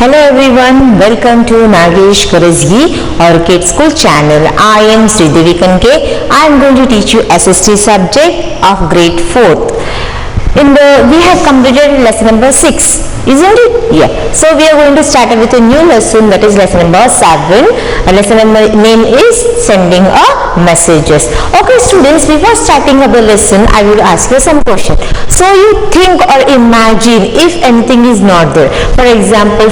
Hello everyone, welcome to Nagesh Korazgi or Kid School channel. I am Sridevi Kanke. I am going to teach you SST subject of grade 4th. We have completed lesson number 6, isn't it? Yeah. So we are going to start with a new lesson, that is lesson number 7. Lesson number name is sending a messages. Okay students, before starting up the lesson, I will ask you some question. So you think or imagine if anything is not there. For example,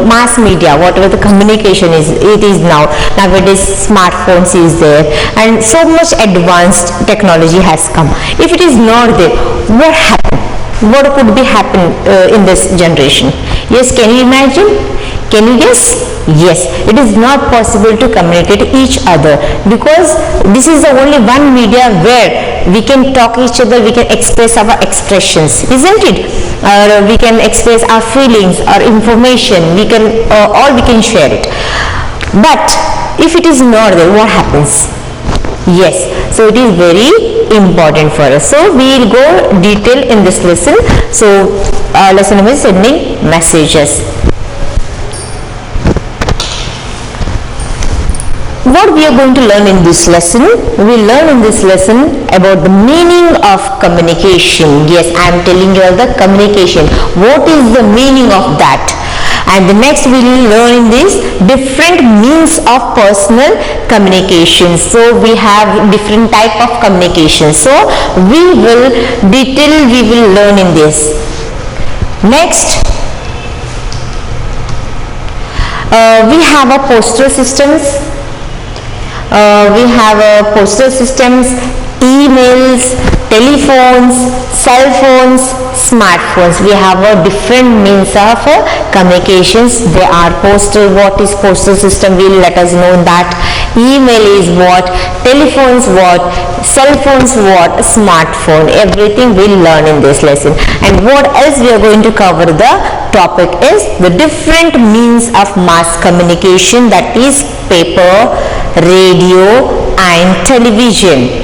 mass media, whatever the communication is, it is now. Nowadays smartphones is there and so much advanced technology has come. If it is not there, what happen? What could be happen in this generation? Yes, can you imagine? Can you guess? Yes, it is not possible to communicate each other because this is the only one media where we can talk each other, we can express our expressions, isn't it? Or we can express our feelings or information, we can all we can share it. But if it is not there, what happens? Yes, so it is very important for us. So we will go detail in this lesson. So lesson number is sending messages. What we are going to learn in this lesson? We learn in this lesson about the meaning of communication. Yes, I am telling you all the communication. What is the meaning of that? And the next we will learn in this different means of personal communication. So we have different type of communication. So we will learn in this. Next, we have a postal systems. Emails, telephones, cell phones, smartphones. We have a different means of communications. They are postal. What is postal system? Will let us know that. Email is what, telephones what, cell phones what, smartphone. Everything we'll learn in this lesson. And what else we are going to cover? The topic is the different means of mass communication, that is paper, radio and television.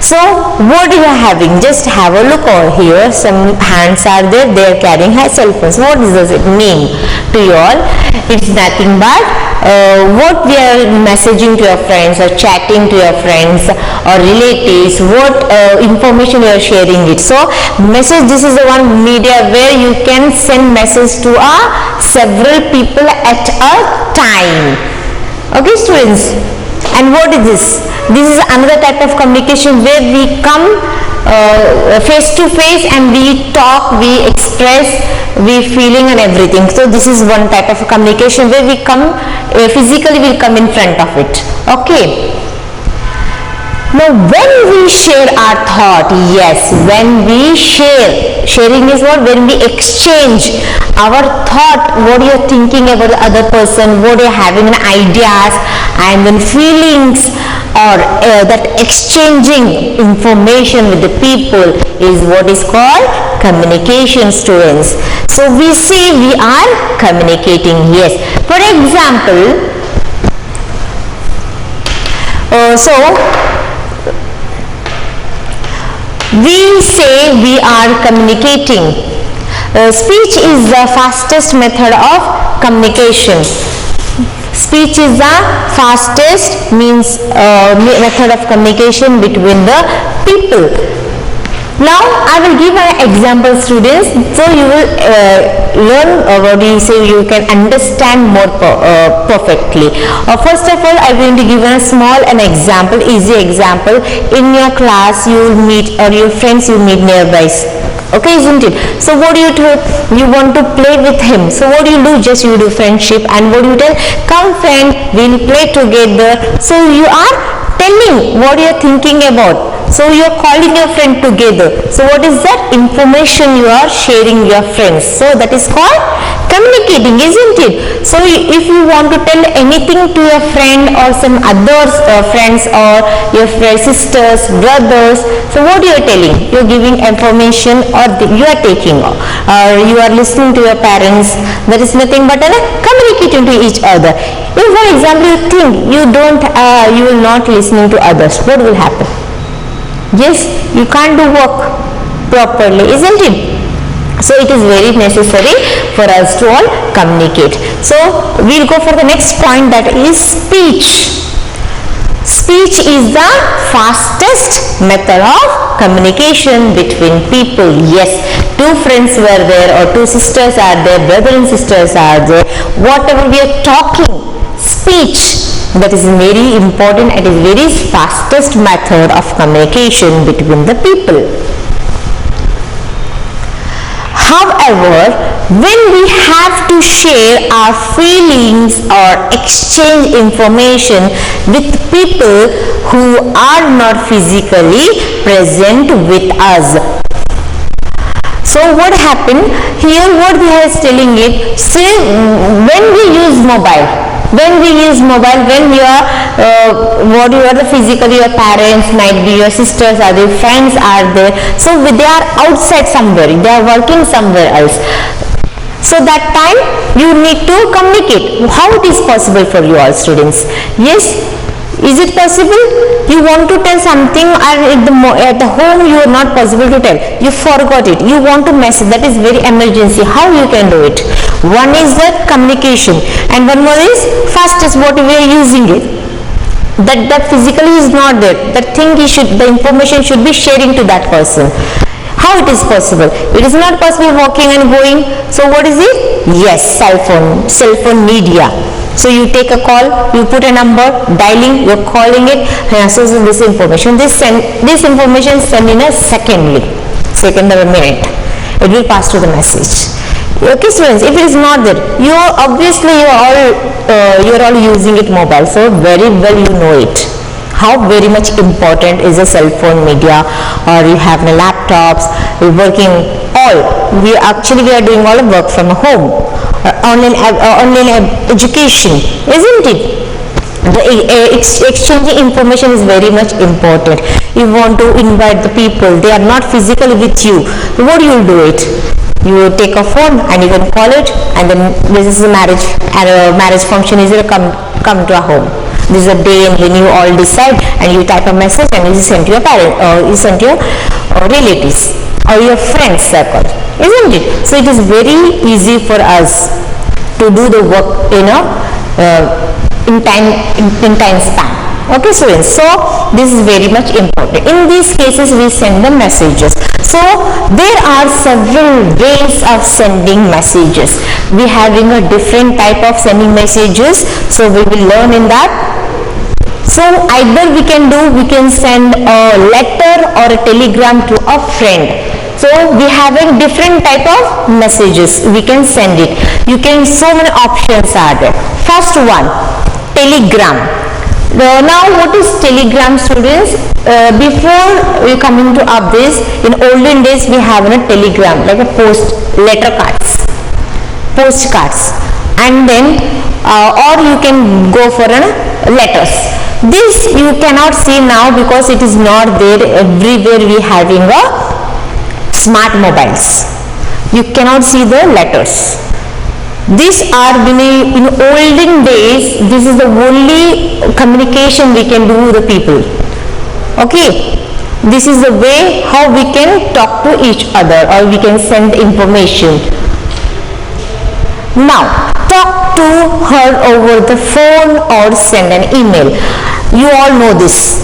So what you are having, just have a look over here. Some hands are there, they are carrying cell phones. What does it mean to you all? It's nothing but what we are messaging to your friends or chatting to your friends or relatives, what information you are sharing it. So message, this is the one media where you can send message to several people at a time. Okay students, and what is this? This is another type of communication where we come face to face and we talk, we express, we feeling and everything. So this is one type of communication where we come physically, will come in front of it. Okay. Now when we share our thought, yes, when we share, sharing is what? When we exchange our thought, what you are thinking about the other person, what you are having an ideas and then feelings, or that exchanging information with the people is what is called communication, students. So we say we are communicating, yes. For example, we say we are communicating. Speech is the fastest method of communication. Speech is the fastest method of communication between the people. Now I will give an example, students, so you will learn what you say, you can understand more perfectly. First of all, I am going to give a small example, easy example. In your class you will meet, or your friends you meet nearby. Okay, isn't it? So what do you do? You want to play with him. So what do you do? Just you do friendship, and what do you tell? Come friend, we'll play together. So you are telling what you are thinking about. So you are calling your friend together. So what is that? Information you are sharing your friends. So that is called communicating, isn't it? So if you want to tell anything to your friend or some other friends or your sisters, brothers, so what you are telling? You are giving information, or you are taking, or you are listening to your parents. That is nothing but communicating to each other. If for example you think you will not listening to others, what will happen? Yes, you can't do work properly, isn't it? So it is very necessary for us to all communicate. So we'll go for the next point, that is speech. Speech is the fastest method of communication between people. Yes, two friends were there, or two sisters are there, brother and sisters are there. Whatever we are talking, speech, that is very important. It is very fastest method of communication between the people. However, when we have to share our feelings or exchange information with people who are not physically present with us. So what happened here? What we are telling it, say when we use mobile, when you are the physically, your parents might be, your sisters are there, friends are there, so they are outside somewhere, they are working somewhere else. So that time you need to communicate. How it is possible for you all students? Yes, is it possible? You want to tell something and at the home you are not possible to tell. You forgot it. You want to message. That is very emergency. How you can do it? One is the communication and one more is fastest what we are using it. That physically is not there. That thing the information should be sharing to that person. How it is possible? It is not possible walking and going. So what is it? Yes, cell phone media. So you take a call, you put a number, dialing, you're calling it, so this information, this information send in a second or a minute. It will pass to the message. Okay students, if it is not there, you are all using it mobile, so very well you know it. How very much important is a cell phone media, or you have the laptops, you're working we are doing all the work from home, online education, isn't it? The exchanging information is very much important. You want to invite the people, they are not physically with you, what do you do it? You take a phone and you can call it, and then this is a marriage, and a marriage function is come to a home. This is a day and when you all decide, and you type a message and you send to your parents, or you send to your relatives or your friends circle, isn't it? So it is very easy for us to do the work in time span. Okay students, so this is very much important. In these cases we send the messages. So there are several ways of sending messages. We having a different type of sending messages, so we will learn in that. So either we can send a letter or a telegram to a friend. So we having different type of messages, we can send it. So many options are there. First one, telegram. Now what is telegram students? Before we coming to up this, in olden days we have a telegram, like a postcards, and then or you can go for letters. This you cannot see now because it is not there. Everywhere we having a smart mobiles. You cannot see the letters. These are in olden days, this is the only communication we can do with the people. Okay, this is the way how we can talk to each other, or we can send information. Now talk to her over the phone or send an email. You all know this.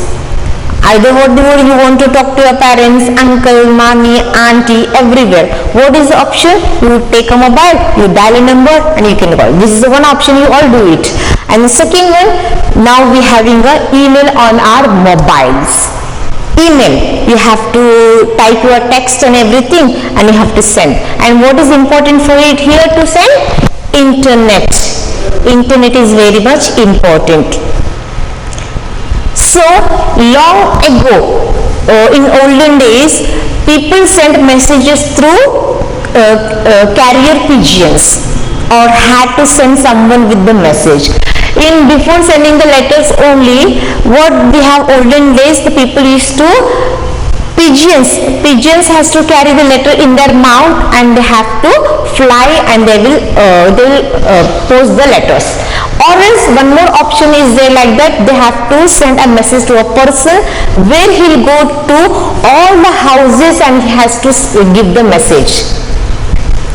Either whatever you want to talk to your parents, uncle, mommy, auntie, everywhere. What is the option? You take a mobile, you dial a number and you can call. This is the one option, you all do it. And the second one, now we having an email on our mobiles. Email, you have to type your text and everything and you have to send. And what is important for it here to send? Internet. Internet is very much important. So long ago, in olden days, people sent messages through carrier pigeons, or had to send someone with the message. Before sending the letters only, what we have olden days, the people used to pigeons has to carry the letter in their mouth and they have to fly and they will post the letters. Or else one more option is there, like that they have to send a message to a person where he will go to all the houses and he has to give the message.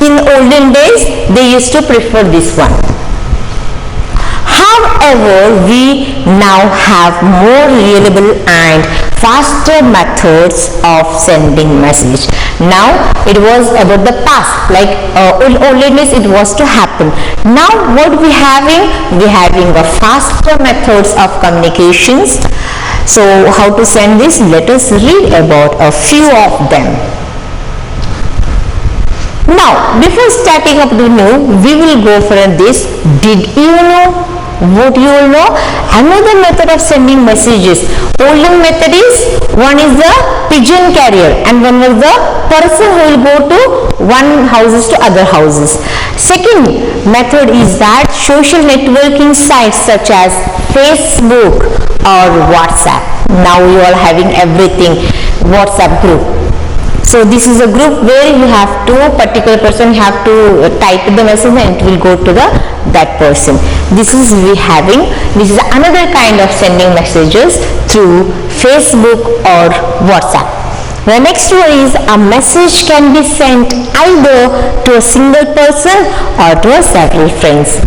In olden days, they used to prefer this one. However, we now have more reliable and faster methods of sending message. Now it was about the past, like in olden days it was to happen. Now what we having? We having a faster methods of communications. So how to send this? Let us read about a few of them. Now before starting up the new, we will go for this. Did you know? What you will know? Another method of sending messages. Olden method is, one is the pigeon carrier and one is the person who will go to one houses to other houses. Second method is that social networking sites such as Facebook or WhatsApp. Now you are having everything, WhatsApp group. So this is a group where you have to, particular person have to type the message and it will go to that person. This is another kind of sending messages through Facebook or WhatsApp. The next one is a message can be sent either to a single person or to a several friends.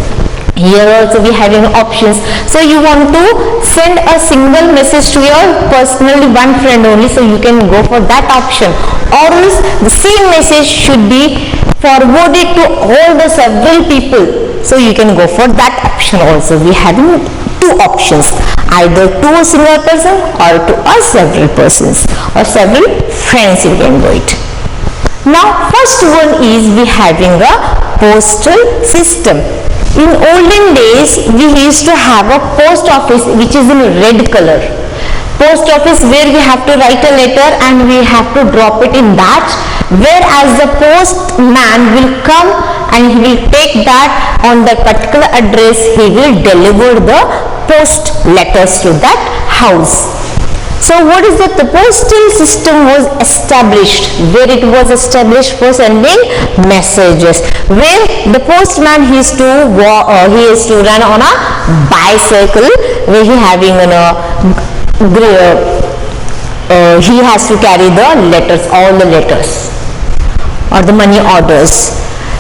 Here also we having options. So you want to send a single message to your personally one friend only, so you can go for that option, or else the same message should be forwarded to all the several people, so you can go for that option also. We having two options, either to a single person or to a several persons or several friends, you can do it. Now first one is we having a postal system. In olden days, we used to have a post office which is in red color. Post office where we have to write a letter and we have to drop it in that, whereas the postman will come and he will take that on that particular address, he will deliver the post letters to that house. So what is that? The postal system was established, where it was established for sending messages, where the postman he is to run on a bicycle, where he having he has to carry the letters, all the letters or the money orders.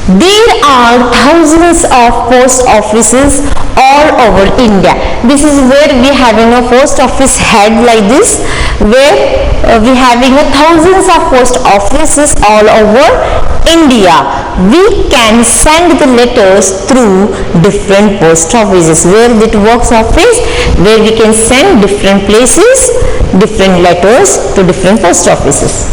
There are thousands of post offices all over India. This is where we having a post office head like this, where we having thousands of post offices all over India. We can send the letters through different post offices, where it works office, where we can send different places, different letters to different post offices.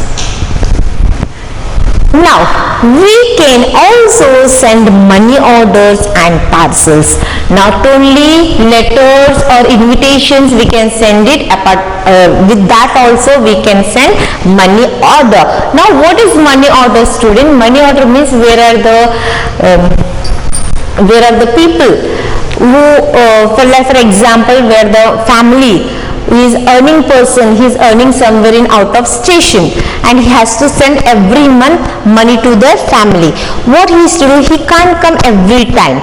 Now, we can also send money orders and parcels. Not only letters or invitations we can send it, apart with that also we can send money order. Now, what is money order, student? Money order means where are the people who, for example, where the family is earning person, he is earning somewhere in out of station and he has to send every month money to their family. What he is to do, he can't come every time.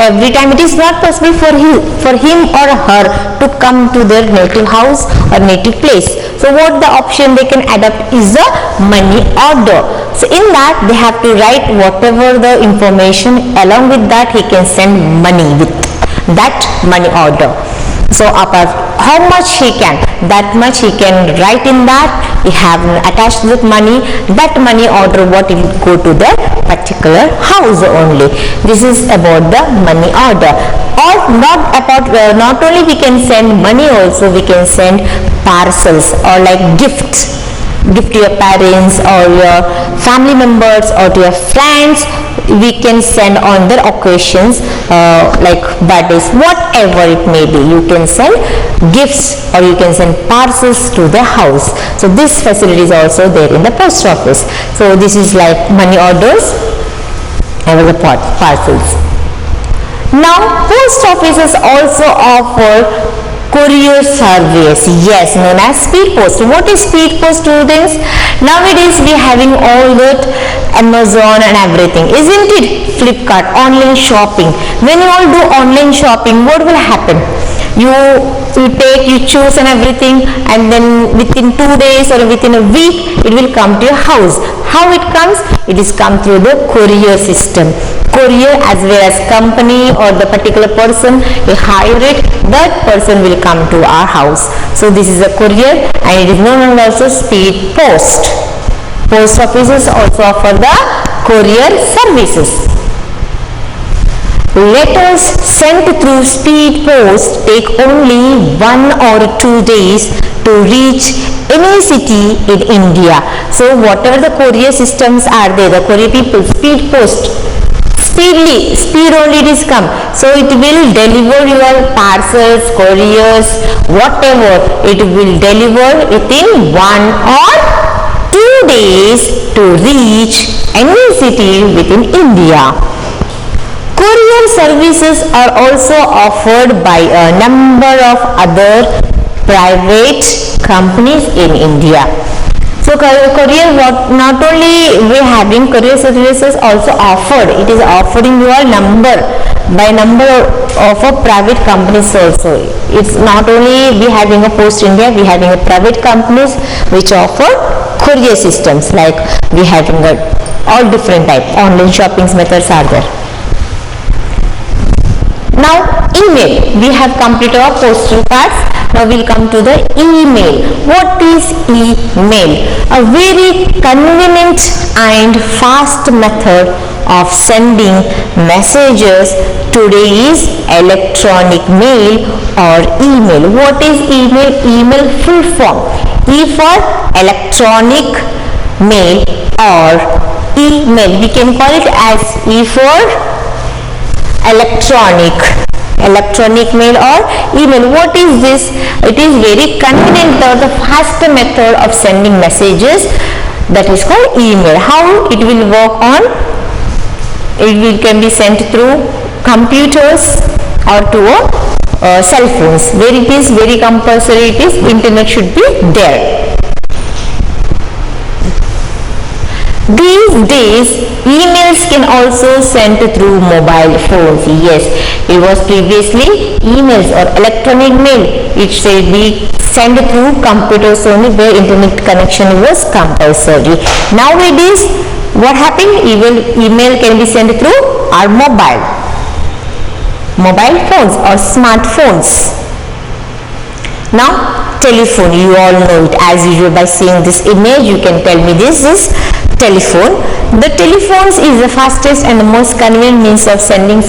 Every time it is not possible for him or her to come to their native house or native place. So what the option they can adapt is the money order. So in that they have to write whatever the information, along with that he can send money with that money order. So apart how much he can, that much he can write in that, he have attached with money, that money order what it will go to the particular house only. This is about the money order. Or not only we can send money, also we can send parcels or like gift to your parents or your family members or to your friends. We can send on their occasions like birthdays, whatever it may be. You can send gifts or you can send parcels to the house. So this facility is also there in the post office. So this is like money orders and the parcels. Now post offices also offer courier service, yes, known as speed post. What is speed post, students? Nowadays we having all that Amazon and everything, isn't it? Flipkart, online shopping. When you all do online shopping, what will happen? You choose and everything, and then within 2 days or within a week it will come to your house. How it comes? It is come through the courier system. Courier as well as company or the particular person, we hire it, that person will come to our house. So this is a courier, and it is known as also speed post. Post offices also offer the courier services. Letters sent through speed post take only 1 or 2 days to reach any city in India. So whatever the courier systems are there, the courier people, speed post, speed only it is come. So it will deliver your parcels, couriers, whatever, it will deliver within 1 or 2 days to reach any city within India. Courier services are also offered by a number of other private companies in India. So courier, not only we having courier services also offered, it is offering your number of a private companies also. It's not only we having a Post India, we having a private companies which offer courier systems, like we having all different type online shopping methods are there. Now email, we have completed our postal cards. Now we'll come to the email. What is email? A very convenient and fast method of sending messages today is electronic mail or email. What is email? Email full form. E for electronic mail or email. We can call it as E for electronic mail or email. What is this? It is very convenient or the faster method of sending messages, that is called email. How it will work on? Can be sent through computers or to cell phones, where it is very compulsory, it is internet should be there. These days, emails can also sent through mobile phones. Yes, it was previously emails or electronic mail. It should be sent through computers only, where internet connection was compulsory. Nowadays, what happened? Email can be sent through our mobile phones or smartphones. Now, telephone, you all know it as usual by seeing this image. You can tell me this is telephone. The telephones is the fastest and the most convenient means of sending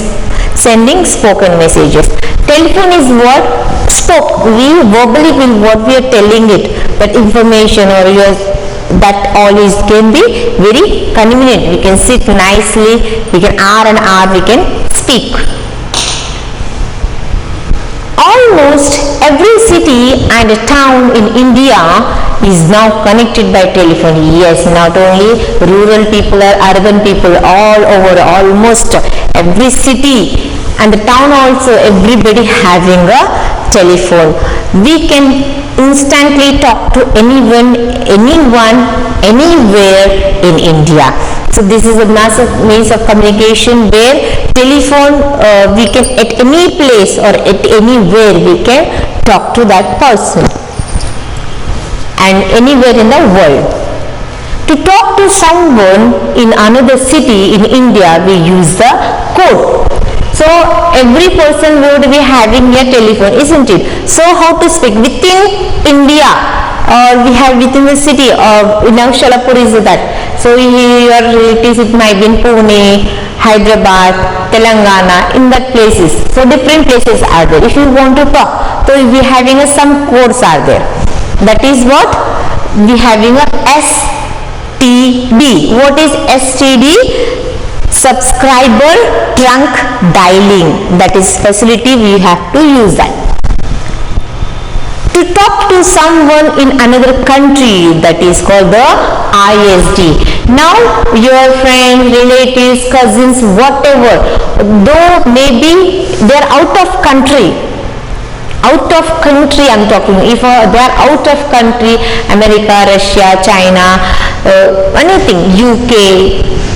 spoken messages. Telephone is what spoke. We verbally will what we are telling it, that information or that all is can be very convenient. We can sit nicely. We can hour and hour we can speak. Almost every city and town in India is now connected by telephone. Yes, not only rural people or urban people, all over, almost every city and the town also, everybody having a telephone. We can instantly talk to anyone, anywhere in India. So this is a massive means of communication where telephone we can at any place or at anywhere we can talk to that person and anywhere in the world. To talk to someone in another city in India, we use the code. So every person would be having a telephone, isn't it? So how to speak within India, or we have within the city, or in Shalapur is that. So your relatives, it might be in Pune, Hyderabad, Telangana, in that places. So different places are there. If you want to talk, so we having some codes are there. That is what we having a STD. What is STD? Subscriber trunk dialing. That is facility, we have to use that. To talk to someone in another country, that is called the ISD. Now your friends, relatives, cousins, whatever, though maybe they are out of country, I'm talking, if they are out of country, America, Russia, China, anything, UK,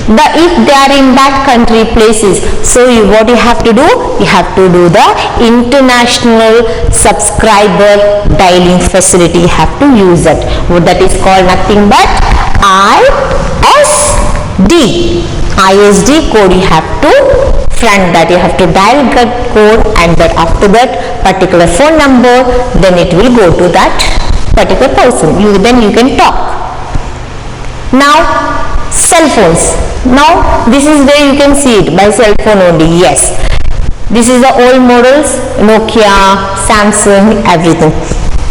if they are in that country places, so what you have to do? You have to do the international subscriber dialing facility. You have to use that. That is called nothing but ISD. D, ISD code you have to front, that you have to dial that code, and that after that particular phone number, then it will go to that particular person. Then you can talk. Now cell phones. Now this is where you can see it by cell phone only. Yes, this is the old models, Nokia, Samsung, everything.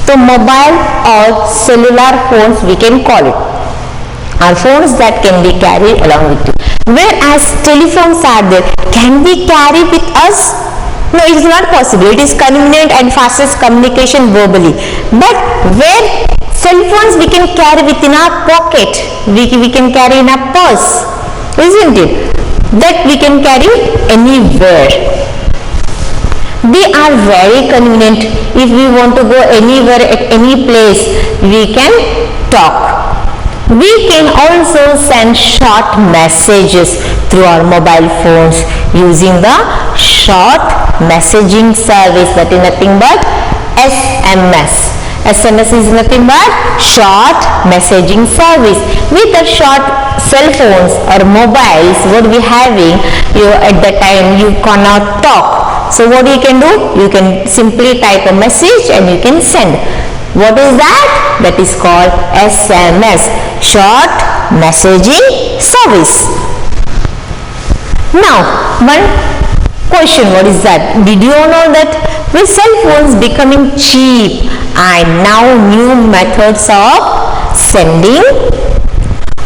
So mobile or cellular phones we can call it, are phones that can be carried along with you. Whereas telephones are there, can we carry with us? No, it is not possible. It is convenient and fastest communication verbally. But where cell phones we can carry within our pocket, we can carry in our purse, isn't it? That we can carry anywhere. They are very convenient. If we want to go anywhere at any place, we can talk. We can also send short messages through our mobile phones using the short messaging service, that is nothing but SMS. SMS is nothing but short messaging service. With the short cell phones or mobiles, what we having, at the time you cannot talk. So what you can do? You can simply type a message and you can send. What is that? That is called SMS, short messaging service. Now, one question, what is that? Did you know that with cell phones becoming cheap and now new methods of sending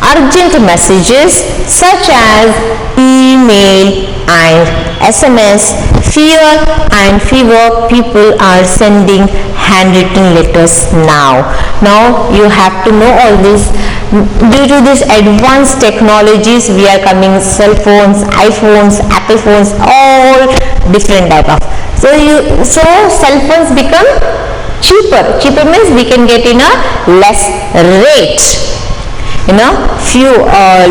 urgent messages such as email and SMS, fewer people are sending handwritten letters now. Now you have to know all this. Due to this advanced technologies, we are coming cell phones, iPhones, Apple phones, all different type of. So cell phones become cheaper. Cheaper means we can get in a less rate.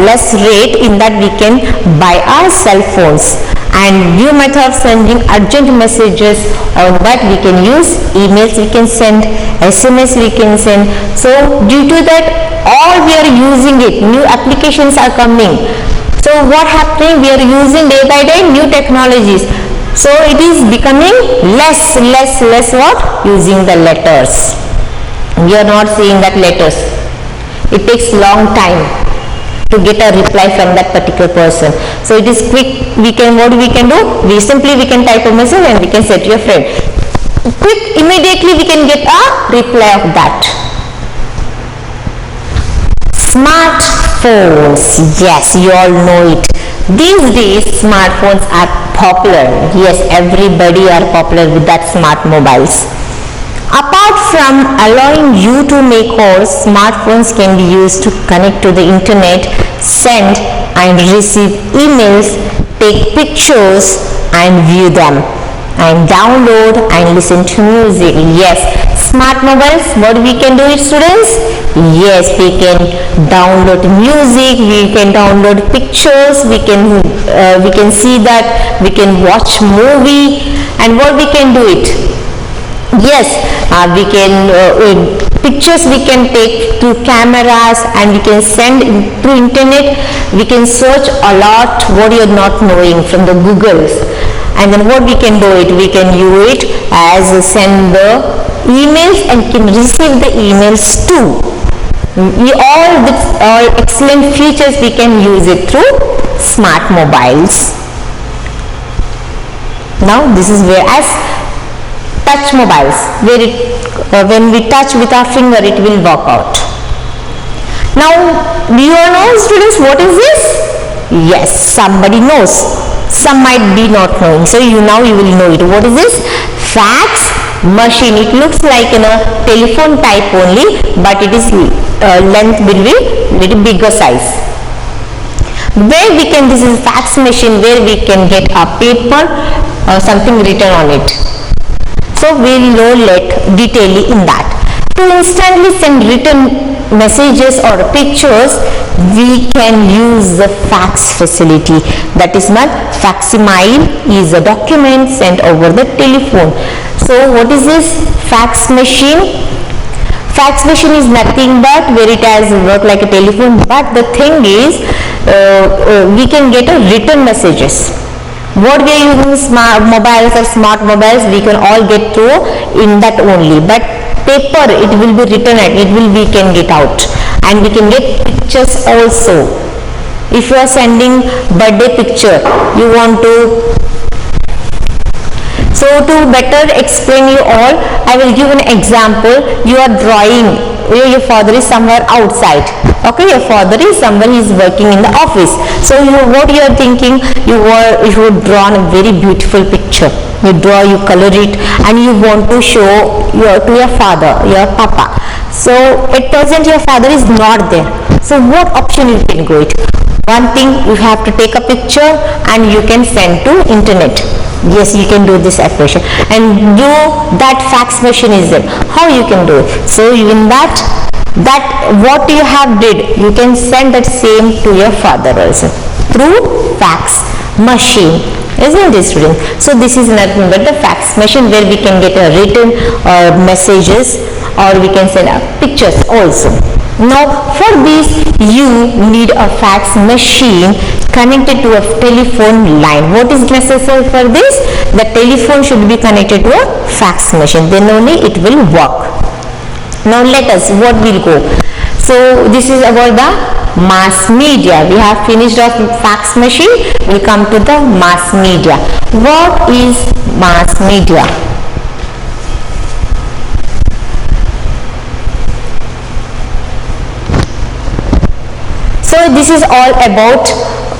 Less rate, in that we can buy our cell phones. And new method of sending urgent messages, on that we can use emails, we can send SMS, we can send. So due to that, all we are using it, new applications are coming. So what happening, we are using day by day new technologies. So it is becoming less what? Using the letters. We are not seeing that letters. It takes long time to get a reply from that particular person. So it is quick. What we can do? We can type a message and we can send to your friend. Quick, immediately we can get a reply of that. Smartphones. Yes, you all know it. These days smartphones are popular. Yes, everybody are popular with that smart mobiles. Apart from allowing you to make calls, smartphones can be used to connect to the internet, send and receive emails, take pictures and view them, and download and listen to music. Yes, smart mobiles, what we can do it, students? Yes, we can download music, we can download pictures, we can see that, we can watch movie, and what we can do it? Yes, we can pictures we can take through cameras, and we can send through internet. We can search a lot what you are not knowing from the Googles, and then what we can do it? We can use it as send the emails and can receive the emails too. All excellent features we can use it through smart mobiles. Now this is whereas touch mobiles, where when we touch with our finger it will work out. Now do you all know, students, what is this? Yes, somebody knows, some might be not knowing, so now you will know it. What is this? Fax machine. It looks like telephone type only, but it is length will be little bigger size. Where we can, this is fax machine where we can get a paper or something written on it. So we will know detailing in that. To instantly send written messages or pictures, we can use the fax facility. That is not facsimile, is a document sent over the telephone. So what is this fax machine? Fax machine is nothing but where it has worked like a telephone, but the thing is we can get a written messages. What we are using smart mobiles or smart mobiles, we can all get through in that only, but paper, it will be written and we can get out, and we can get pictures also. If you are sending birthday picture, you want to, so to better explain you all, I will give an example. You are drawing, your father is somewhere outside, okay, your father is somewhere, he is working in the office. So what you are thinking, you would draw a very beautiful picture, you draw, you color it, and you want to show to your father, your papa. So at present your father is not there, so what option you can go it? One thing, you have to take a picture and you can send to internet. Yes, you can do this operation, and do that fax machine is there. How you can do it? So in that what you have did, you can send that same to your father also through fax machine, isn't it, students? So this is nothing but the fax machine, where we can get a written messages, or we can send pictures also. Now for this you need a fax machine connected to a telephone line. What is necessary for this? The telephone should be connected to a fax machine, then only it will work. Now let us, what will go? So this is about the mass media. We have finished our fax machine, we will come to the mass media. What is mass media? So this is all about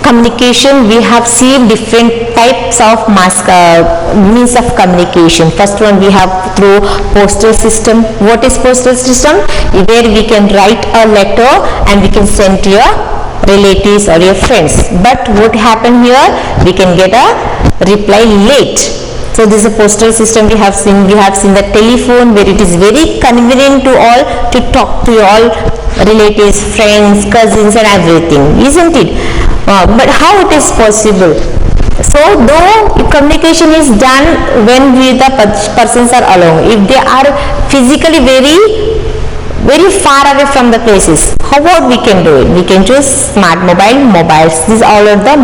communication. We have seen different types of means of communication. First one, we have through postal system. What is postal system? Where we can write a letter and we can send to your relatives or your friends. But what happened here? We can get a reply late. So this is a postal system we have seen. We have seen the telephone, where it is very convenient to all to talk to all relatives, friends, cousins and everything, isn't it? But how it is possible? So though communication is done when the persons are alone, if they are physically very far away from the places, how about we can do it? We can choose smart mobiles. These all are the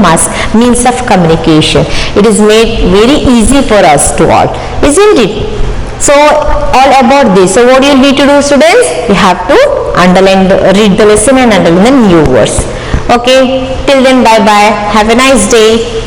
means of communication. It is made very easy for us to all, isn't it? So all about this. So what you need to do, students? You have to read the lesson and underline the new words. Okay, till then, bye bye, have a nice day.